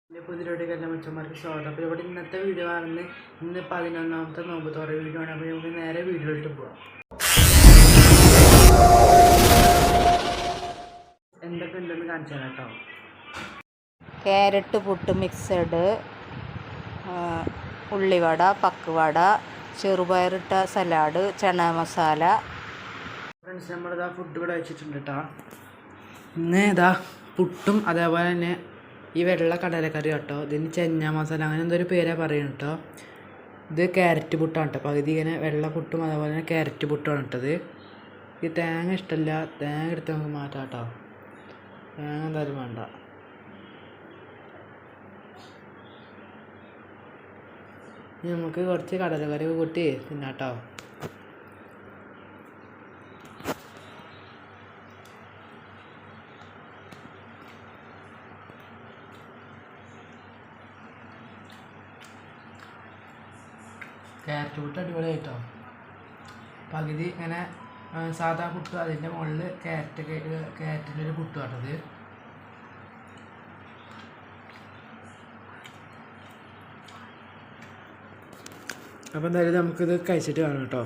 പുതിയലോട്ടേക്കെല്ലാം മച്ചന്മാർക്ക് സ്വാഗതം. അപ്പോൾ ഇവിടെ ഇന്നത്തെ വീഡിയോ ആണെന്ന് ഇന്ന് 11ാമത്തെ നോമ്പ് തുറ വീഡിയോ ആണ്. അപ്പോൾ നമുക്ക് നേരെ വീഡിയോയിലോട്ട് പോവാം. എന്തൊക്കെ ഉണ്ടെന്ന് കാണിച്ചു തരാം കേട്ടോ. ക്യാരറ്റ് പുട്ട് മിക്സഡ്, ഉള്ളിവട, പക്കുവട, ചെറുപയറിട്ട സലാഡ്, ചന മസാല. ഫ്രണ്ട്സ്, നമ്മളിതാ ഫുഡ് ഇവിടെ വെച്ചിട്ടുണ്ട് കേട്ടോ. ഇന്ന് ഇതാ പുട്ടും അതേപോലെ തന്നെ ഈ വെള്ള കടലക്കറി കേട്ടോ. ഇതിന് ചെന്ന മസാല അങ്ങനെ എന്തൊരു പേരാ പറയുന്നത് കേട്ടോ. ഇത് ക്യാരറ്റ് പുട്ടാണ് കേട്ടോ. പകുതി ഇങ്ങനെ വെള്ള പുട്ടും അതേപോലെ തന്നെ ക്യാരറ്റ് പുട്ടുമാണ് ഇട്ടത്. ഈ തേങ്ങ ഇഷ്ടമല്ല, തേങ്ങ എടുത്ത് നമുക്ക് മാറ്റാം കേട്ടോ. തേങ്ങ എന്തായാലും വേണ്ട. ഇനി നമുക്ക് കുറച്ച് കടലക്കറി കൂട്ടി തിന്നാം കേട്ടോ. ക്യാരറ്റ് പുട്ട് അടിപൊളിയായിട്ടോ. പകുതി ഇങ്ങനെ സാധാ പുട്ട്, അതിൻ്റെ മുകളിൽ ക്യാരറ്റിൻ്റെ ഒരു പുട്ട് കേട്ടത്. അപ്പോൾ എന്തായാലും നമുക്കിത് കഴിച്ചിട്ട് കാണാം കേട്ടോ.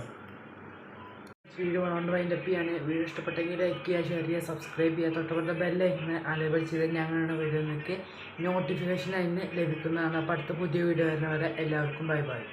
വീഡിയോ കൊണ്ട് വൈൻഡപ്പ് ചെയ്യാണ്. വീഡിയോ ഇഷ്ടപ്പെട്ടെങ്കിൽ ലൈക്ക് ചെയ്യുക, ഷെയർ ചെയ്യുക, സബ്സ്ക്രൈബ് ചെയ്യുക. തൊട്ടപ്പുറത്തെ ബെല്ലൈക്കൺ അലേബിൾ ചെയ്ത് ഞങ്ങളുടെ വീഡിയോ നിങ്ങൾക്ക് നോട്ടിഫിക്കേഷൻ അതിന് ലഭിക്കുന്നതാണ്. അപ്പോൾ അടുത്ത പുതിയ വീഡിയോ വരുന്നവരെ എല്ലാവർക്കും ബൈ ബൈ.